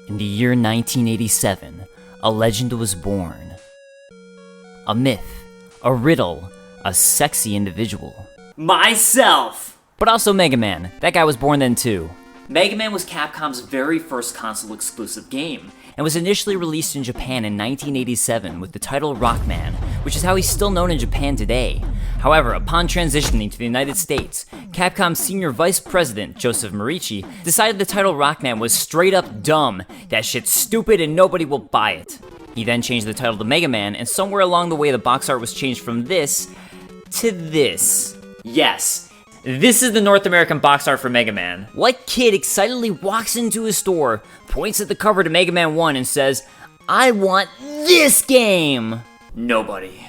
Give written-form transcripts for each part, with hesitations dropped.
In the year 1987, a legend was born. A myth, a riddle, a sexy individual. Myself! But also Mega Man. That guy was born then too. Mega Man was Capcom's very first console-exclusive game, and was initially released in Japan in 1987 with the title Rockman, which is how he's still known in Japan today. However, upon transitioning to the United States, Capcom's senior vice president, Joseph Morici, decided the title Rockman was straight up dumb, that shit's stupid and nobody will buy it. He then changed the title to Mega Man, and somewhere along the way the box art was changed from this to this. Yes, this is the North American box art for Mega Man. What kid excitedly walks into a store, points at the cover to Mega Man 1 and says, "I want this game"? Nobody.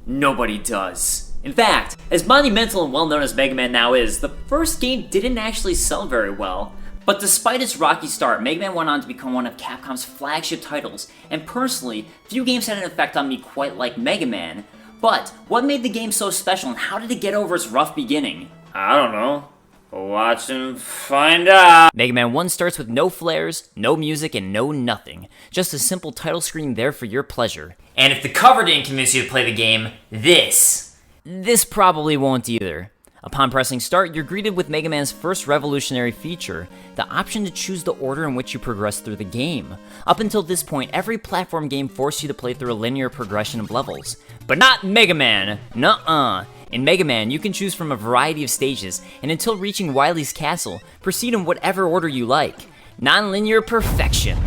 Nobody does. In fact, as monumental and well known as Mega Man now is, the first game didn't actually sell very well. But despite its rocky start, Mega Man went on to become one of Capcom's flagship titles, and personally, few games had an effect on me quite like Mega Man. But what made the game so special, and how did it get over its rough beginning? I don't know. Watch and find out. Mega Man 1 starts with no flares, no music, and no nothing. Just a simple title screen there for your pleasure. And if the cover didn't convince you to play the game, this probably won't either. Upon pressing start, you're greeted with Mega Man's first revolutionary feature, the option to choose the order in which you progress through the game. Up until this point, every platform game forced you to play through a linear progression of levels. But not Mega Man! Nuh-uh. In Mega Man, you can choose from a variety of stages, and until reaching Wily's castle, proceed in whatever order you like. Non-linear perfection.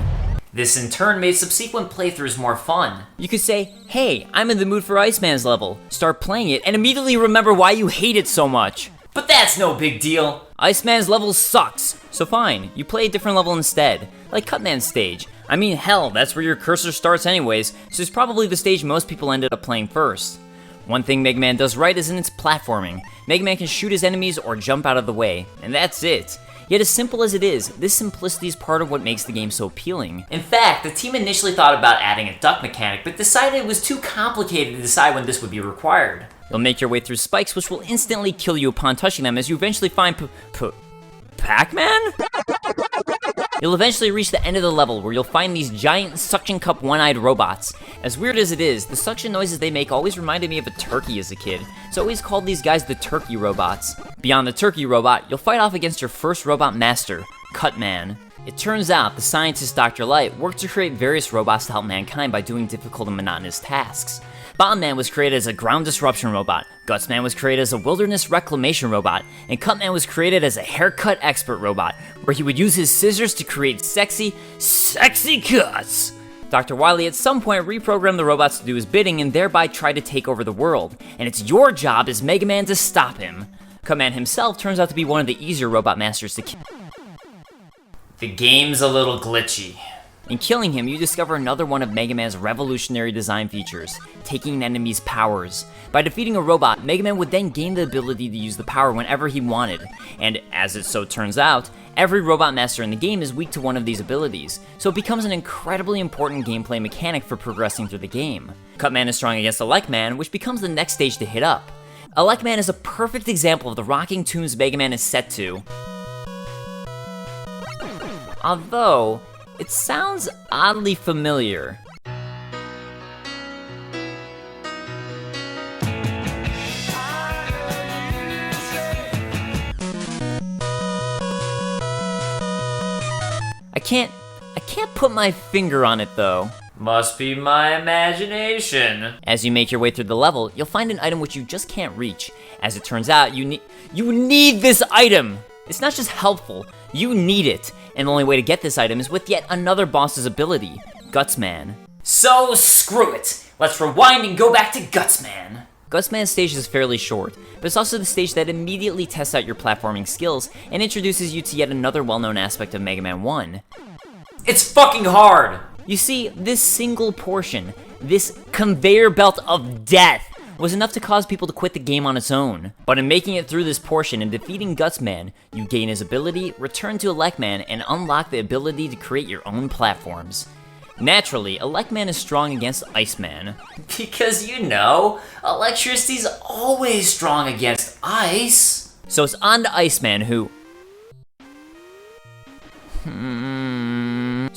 This in turn made subsequent playthroughs more fun. You could say, "Hey, I'm in the mood for Iceman's level," start playing it, and immediately remember why you hate it so much. But that's no big deal. Iceman's level sucks, so fine, you play a different level instead, like Cutman's stage. I mean, hell, that's where your cursor starts anyways, so it's probably the stage most people ended up playing first. One thing Mega Man does right is in its platforming. Mega Man can shoot his enemies or jump out of the way, and that's it. Yet as simple as it is, this simplicity is part of what makes the game so appealing. In fact, the team initially thought about adding a duck mechanic, but decided it was too complicated to decide when this would be required. You'll make your way through spikes, which will instantly kill you upon touching them, as you eventually find Pac-Man? You'll eventually reach the end of the level, where you'll find these giant suction cup one-eyed robots. As weird as it is, the suction noises they make always reminded me of a turkey as a kid, so I always called these guys the turkey robots. Beyond the turkey robot, you'll fight off against your first robot master, Cutman. It turns out the scientist Dr. Light worked to create various robots to help mankind by doing difficult and monotonous tasks. Bomb Man was created as a ground disruption robot, Guts Man was created as a wilderness reclamation robot, and Cut Man was created as a haircut expert robot, where he would use his scissors to create sexy cuts. Dr. Wily at some point reprogrammed the robots to do his bidding and thereby try to take over the world, and it's your job as Mega Man to stop him. Cut Man himself turns out to be one of the easier robot masters to kill. The game's a little glitchy. In killing him, you discover another one of Mega Man's revolutionary design features, taking an enemy's powers. By defeating a robot, Mega Man would then gain the ability to use the power whenever he wanted, and as it so turns out, every robot master in the game is weak to one of these abilities, so it becomes an incredibly important gameplay mechanic for progressing through the game. Cutman is strong against Elecman, which becomes the next stage to hit up. Elecman is a perfect example of the rocking tunes Mega Man is set to. Although, it sounds oddly familiar. I can't put my finger on it though. Must be my imagination. As you make your way through the level, you'll find an item which you just can't reach. As it turns out, you need this item! It's not just helpful, you need it. And the only way to get this item is with yet another boss's ability, Gutsman. So screw it! Let's rewind and go back to Gutsman. Gutsman's stage is fairly short, but it's also the stage that immediately tests out your platforming skills and introduces you to yet another well-known aspect of Mega Man 1. It's fucking hard! You see, this single portion, this conveyor belt of death, was enough to cause people to quit the game on its own. But in making it through this portion and defeating Gutsman, you gain his ability, return to Elecman, and unlock the ability to create your own platforms. Naturally, Elecman is strong against Iceman. Because electricity's always strong against ice. So it's on to Iceman, who...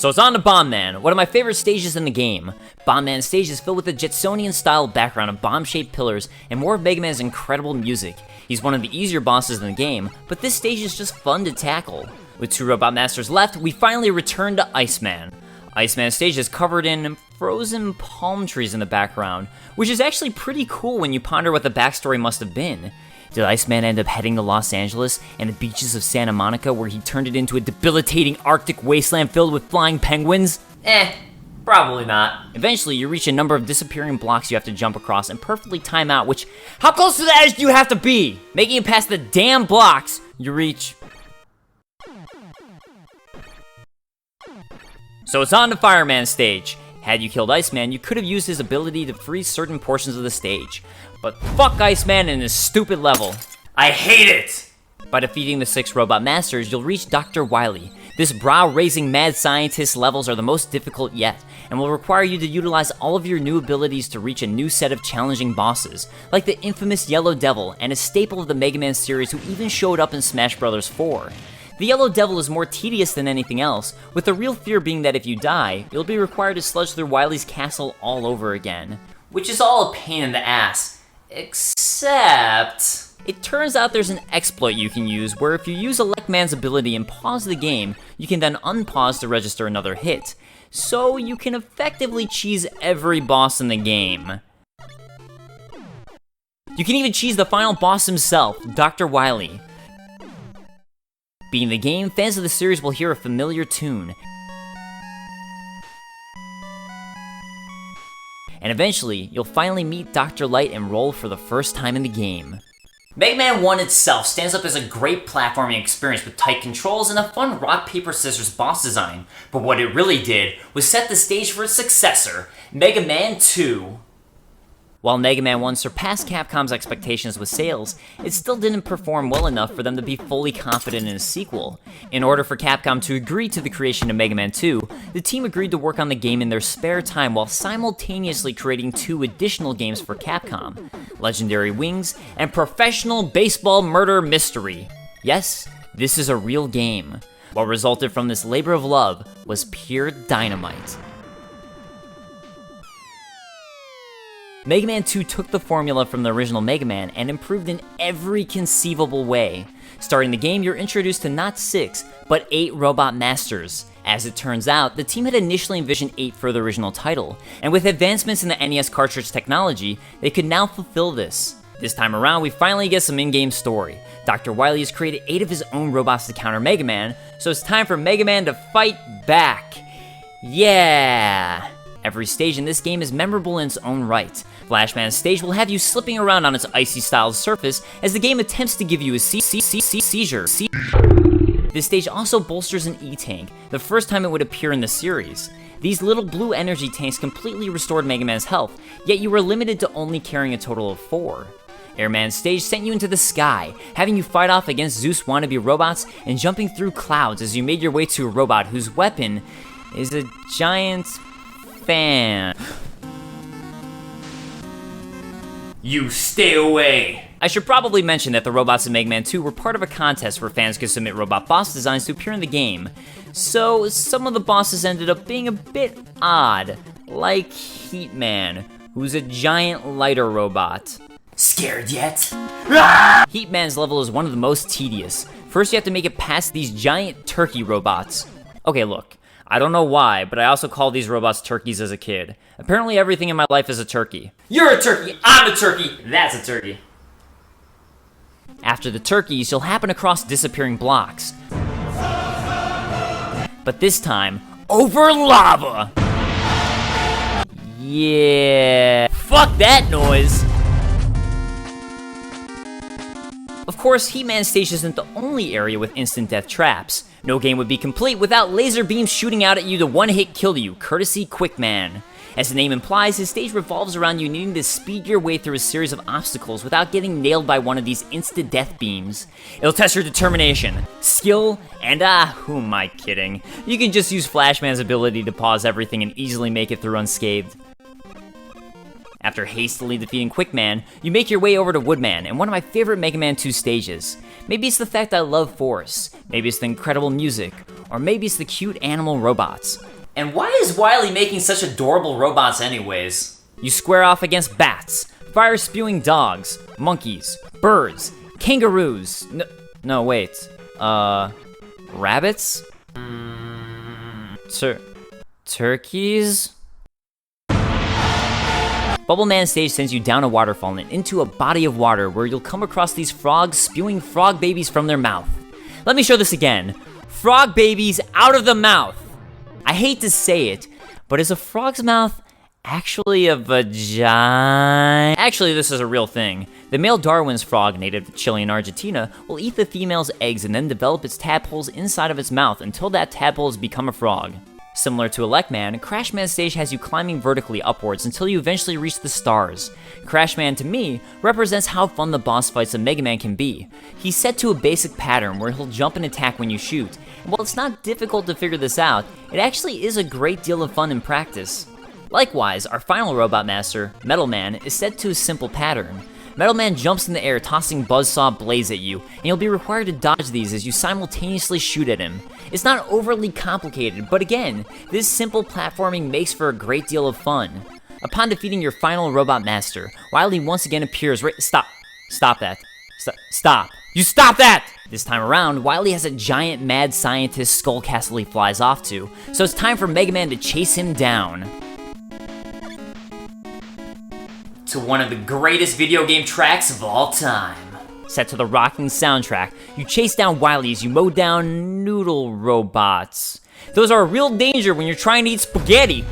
So it's on to Bomb Man, one of my favorite stages in the game. Bomb Man's stage is filled with a Jetsonian-style background of bomb-shaped pillars and more of Mega Man's incredible music. He's one of the easier bosses in the game, but this stage is just fun to tackle. With 2 Robot Masters left, we finally return to Iceman. Iceman's stage is covered in frozen palm trees in the background, which is actually pretty cool when you ponder what the backstory must have been. Did Iceman end up heading to Los Angeles and the beaches of Santa Monica where he turned it into a debilitating Arctic wasteland filled with flying penguins? Probably not. Eventually, you reach a number of disappearing blocks you have to jump across and perfectly time out, which, how close to the edge do you have to be? Making it past the damn blocks, you reach... So it's on to Fireman's stage. Had you killed Iceman, you could have used his ability to freeze certain portions of the stage. But fuck Iceman and his stupid level. I hate it! By defeating the 6 Robot Masters, you'll reach Dr. Wily. This brow-raising mad scientist levels are the most difficult yet, and will require you to utilize all of your new abilities to reach a new set of challenging bosses, like the infamous Yellow Devil, and a staple of the Mega Man series who even showed up in Smash Bros. 4. The Yellow Devil is more tedious than anything else, with the real fear being that if you die, you'll be required to sludge through Wily's castle all over again. Which is all a pain in the ass. Except... It turns out there's an exploit you can use where if you use Man's ability and pause the game, you can then unpause to register another hit. So you can effectively cheese every boss in the game. You can even cheese the final boss himself, Dr. Wily. Beating the game, fans of the series will hear a familiar tune. And eventually, you'll finally meet Dr. Light and roll for the first time in the game. Mega Man 1 itself stands up as a great platforming experience with tight controls and a fun rock, paper, scissors boss design, but what it really did was set the stage for its successor, Mega Man 2. While Mega Man 1 surpassed Capcom's expectations with sales, it still didn't perform well enough for them to be fully confident in a sequel. In order for Capcom to agree to the creation of Mega Man 2, the team agreed to work on the game in their spare time while simultaneously creating 2 additional games for Capcom, Legendary Wings and Professional Baseball Murder Mystery. Yes, this is a real game. What resulted from this labor of love was pure dynamite. Mega Man 2 took the formula from the original Mega Man and improved in every conceivable way. Starting the game, you're introduced to not 6, but 8 Robot Masters. As it turns out, the team had initially envisioned 8 for the original title, and with advancements in the NES cartridge technology, they could now fulfill this. This time around, we finally get some in-game story. Dr. Wily has created 8 of his own robots to counter Mega Man, so it's time for Mega Man to fight back. Yeah! Every stage in this game is memorable in its own right. Flashman's stage will have you slipping around on its icy-styled surface as the game attempts to give you a seizure. This stage also bolsters an E-Tank, the first time it would appear in the series. These little blue energy tanks completely restored Mega Man's health, yet you were limited to only carrying a total of 4. Airman's stage sent you into the sky, having you fight off against Zeus wannabe robots and jumping through clouds as you made your way to a robot whose weapon is a giant fan. You stay away! I should probably mention that the robots in Mega Man 2 were part of a contest where fans could submit robot boss designs to appear in the game. So, some of the bosses ended up being a bit odd, like Heat Man, who's a giant lighter robot. Scared yet? Heat Man's level is one of the most tedious. First you have to make it past these giant turkey robots. Okay, look. I don't know why, but I also called these robots turkeys as a kid. Apparently everything in my life is a turkey. You're a turkey, I'm a turkey, that's a turkey. After the turkeys, you'll happen across disappearing blocks. But this time, over lava! Yeah. Fuck that noise! Of course, He-Man stage isn't the only area with instant death traps. No game would be complete without laser beams shooting out at you to one-hit kill you, courtesy Quickman. As the name implies, his stage revolves around you needing to speed your way through a series of obstacles without getting nailed by one of these instant death beams. It'll test your determination, skill, and who am I kidding? You can just use Flashman's ability to pause everything and easily make it through unscathed. After hastily defeating Quickman, you make your way over to Woodman and one of my favorite Mega Man 2 stages. Maybe it's the fact I love forests, maybe it's the incredible music, or maybe it's the cute animal robots. And why is Wily making such adorable robots anyways? You square off against bats, fire-spewing dogs, monkeys, birds, kangaroos. No, wait. Rabbits? Turkeys? Bubble Man stage sends you down a waterfall and into a body of water where you'll come across these frogs spewing frog babies from their mouth. Let me show this again. Frog babies out of the mouth. I hate to say it, but is a frog's mouth actually a vagina? Actually, this is a real thing. The male Darwin's frog, native to Chile and Argentina, will eat the female's eggs and then develop its tadpoles inside of its mouth until that tadpole has become a frog. Similar to Elecman, Crashman stage has you climbing vertically upwards until you eventually reach the stars. Crashman, to me, represents how fun the boss fights of Mega Man can be. He's set to a basic pattern where he'll jump and attack when you shoot, and while it's not difficult to figure this out, it actually is a great deal of fun in practice. Likewise, our final Robot Master, Metal Man, is set to a simple pattern. Metal Man jumps in the air tossing buzzsaw blades at you, and you'll be required to dodge these as you simultaneously shoot at him. It's not overly complicated, but again, this simple platforming makes for a great deal of fun. Upon defeating your final Robot Master, Wily once again appears right— Stop that. Stop. You stop that! This time around, Wily has a giant mad scientist skull castle he flies off to, so it's time for Mega Man to chase him down. To one of the greatest video game tracks of all time. Set to the rocking soundtrack, you chase down Wily as you mow down noodle robots. Those are a real danger when you're trying to eat spaghetti.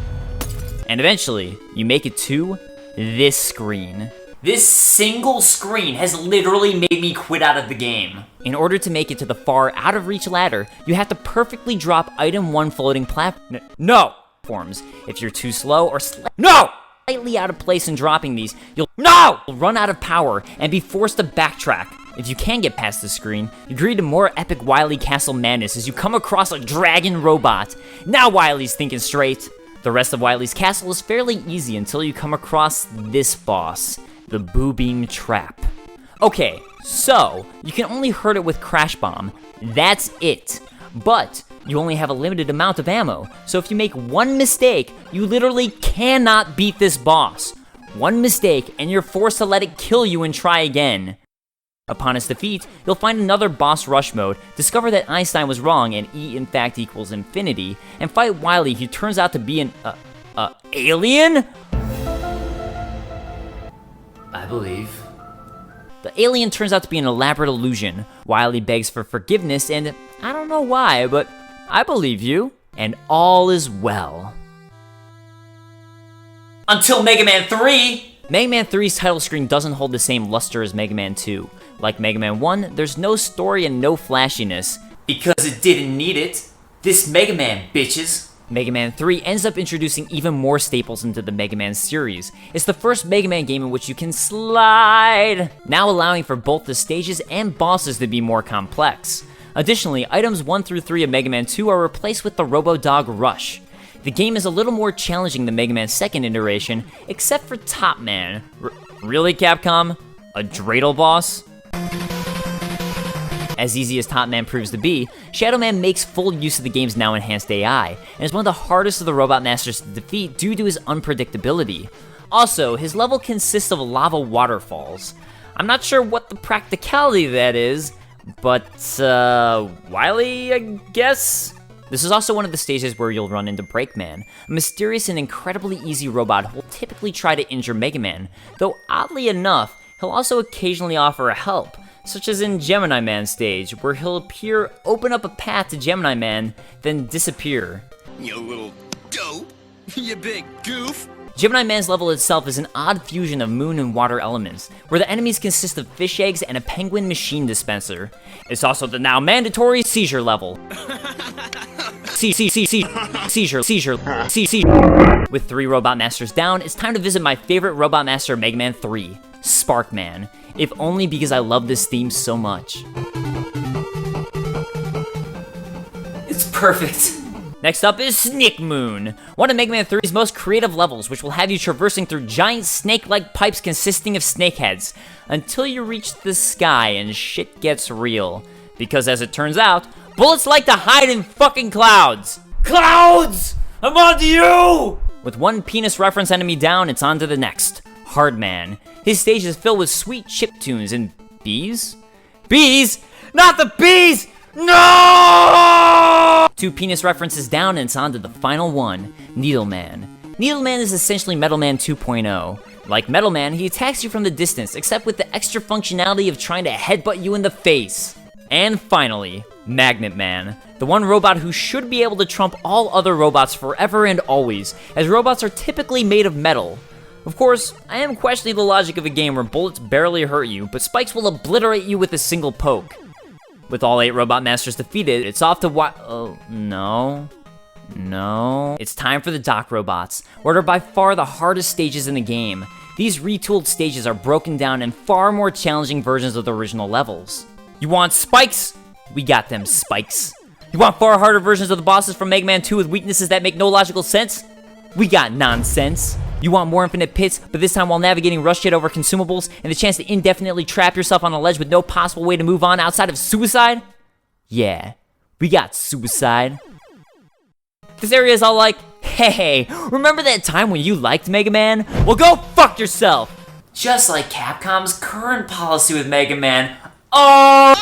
And eventually, you make it to this screen. This single screen has literally made me quit out of the game. In order to make it to the far out-of-reach ladder, you have to perfectly drop item 1 floating platforms. If you're too slow or slightly out of place in dropping these, you'll run out of power and be forced to backtrack. If you can get past the screen, you agree to more epic Wily Castle madness as you come across a dragon robot. Now Wily's thinking straight. The rest of Wily's castle is fairly easy until you come across this boss, the Boo Beam Trap. Okay, so you can only hurt it with Crash Bomb. That's it. But you only have a limited amount of ammo, so if you make one mistake, you literally cannot beat this boss. One mistake, and you're forced to let it kill you and try again. Upon its defeat, you'll find another boss rush mode, discover that Einstein was wrong and E in fact equals infinity, and fight Wily, who turns out to be an, alien? I believe. The alien turns out to be an elaborate illusion. Wily begs for forgiveness, and I don't know why, but I believe you, and all is well. Until Mega Man 3! Mega Man 3's title screen doesn't hold the same luster as Mega Man 2. Like Mega Man 1, there's no story and no flashiness. Because it didn't need it. This Mega Man, bitches. Mega Man 3 ends up introducing even more staples into the Mega Man series. It's the first Mega Man game in which you can slide, now allowing for both the stages and bosses to be more complex. Additionally, items 1 through 3 of Mega Man 2 are replaced with the Robo-Dog Rush. The game is a little more challenging than Mega Man's second iteration, except for Top Man. Really, Capcom? A dreidel boss? As easy as Top Man proves to be, Shadow Man makes full use of the game's now enhanced AI, and is one of the hardest of the Robot Masters to defeat due to his unpredictability. Also, his level consists of lava waterfalls. I'm not sure what the practicality of that is, but, Wily, I guess? This is also one of the stages where you'll run into Breakman, a mysterious and incredibly easy robot who will typically try to injure Mega Man, though oddly enough, he'll also occasionally offer help, such as in Gemini Man stage, where he'll appear, open up a path to Gemini Man, then disappear. You little dope, you big goof. Gemini Man's level itself is an odd fusion of moon and water elements, where the enemies consist of fish eggs and a penguin machine dispenser. It's also the now mandatory seizure level. Seizure. With 3 Robot Masters down, it's time to visit my favorite Robot Master of Mega Man 3, Sparkman, if only because I love this theme so much. It's perfect. Next up is Snake Moon, one of Mega Man 3's most creative levels, which will have you traversing through giant snake-like pipes consisting of snake heads, until you reach the sky and shit gets real. Because as it turns out, bullets like to hide in fucking clouds! Clouds! I'm on to you! With one penis reference enemy down, it's on to the next. Hard Man. His stage is filled with sweet chiptunes and bees? Bees? Not the bees! No! 2 penis references down and it's on to the final one, Needle Man. Needle Man is essentially Metal Man 2.0. Like Metal Man, he attacks you from the distance, except with the extra functionality of trying to headbutt you in the face. And finally, Magnet Man. The one robot who should be able to trump all other robots forever and always, as robots are typically made of metal. Of course, I am questioning the logic of a game where bullets barely hurt you, but spikes will obliterate you with a single poke. With all 8 Robot Masters defeated, it's off to no. It's time for the Dock Robots, what are by far the hardest stages in the game. These retooled stages are broken down in far more challenging versions of the original levels. You want spikes? We got them spikes. You want far harder versions of the bosses from Mega Man 2 with weaknesses that make no logical sense? We got nonsense. You want more infinite pits, but this time while navigating rush jet over consumables and the chance to indefinitely trap yourself on a ledge with no possible way to move on outside of suicide? Yeah, we got suicide. This area is all like, hey, remember that time when you liked Mega Man? Well, go fuck yourself! Just like Capcom's current policy with Mega Man. Oh!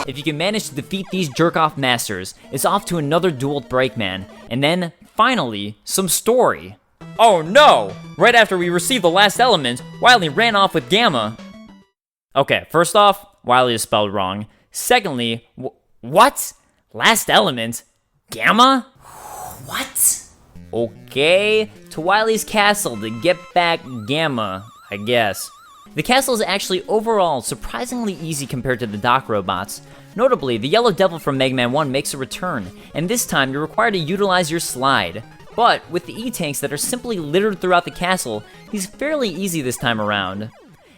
If you can manage to defeat these jerk-off masters, it's off to another duel with Breakman, and then, finally, some story. Oh no! Right after we received the last element, Wily ran off with Gamma. Okay, first off, Wily is spelled wrong. Secondly, what? Last element? Gamma? What? Okay, to Wily's castle to get back Gamma, I guess. The castle is actually overall surprisingly easy compared to the Dock Robots. Notably, the Yellow Devil from Mega Man 1 makes a return, and this time you're required to utilize your slide. But with the E-Tanks that are simply littered throughout the castle, he's fairly easy this time around.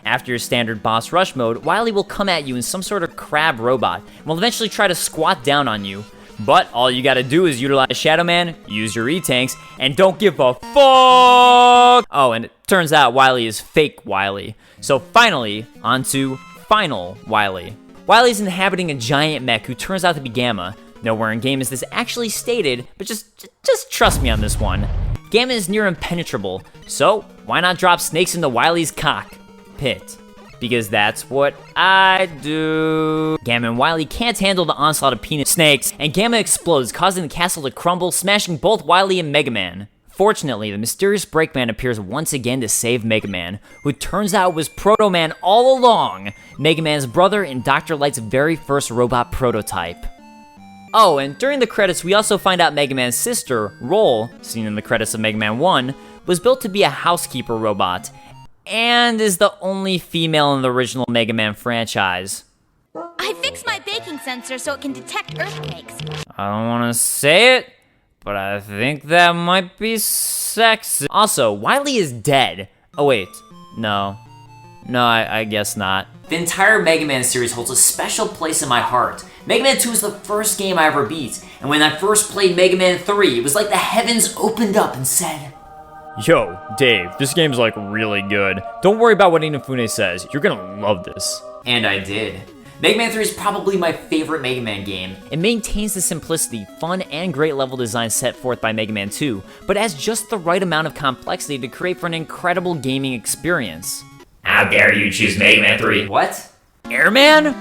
After your standard boss rush mode, Wily will come at you in some sort of crab robot, and will eventually try to squat down on you. But all you gotta do is utilize Shadow Man, use your E-Tanks, and don't give a fuck! Oh, and it turns out Wily is fake Wily. So finally, onto Final Wily. Wily's inhabiting a giant mech who turns out to be Gamma. Nowhere in game is this actually stated, but just trust me on this one. Gamma is near impenetrable, so why not drop snakes into Wily's cockpit? Because that's what I do. Gamma and Wily can't handle the onslaught of penis snakes, and Gamma explodes, causing the castle to crumble, smashing both Wily and Mega Man. Fortunately, the mysterious Breakman appears once again to save Mega Man, who turns out was Proto Man all along, Mega Man's brother and Dr. Light's very first robot prototype. Oh, and during the credits, we also find out Mega Man's sister, Roll, seen in the credits of Mega Man 1, was built to be a housekeeper robot, and is the only female in the original Mega Man franchise. I fixed my baking sensor so it can detect earthquakes. I don't want to say it, but I think that might be sexy. Also, Wily is dead. Oh wait, no, I guess not. The entire Mega Man series holds a special place in my heart. Mega Man 2 is the first game I ever beat, and when I first played Mega Man 3, it was like the heavens opened up and said, Yo, Dave, this game's like really good. Don't worry about what Inafune says, you're gonna love this. And I did. Mega Man 3 is probably my favorite Mega Man game. It maintains the simplicity, fun, and great level design set forth by Mega Man 2, but adds just the right amount of complexity to create for an incredible gaming experience. How dare you choose Mega Man 3? What? Airman?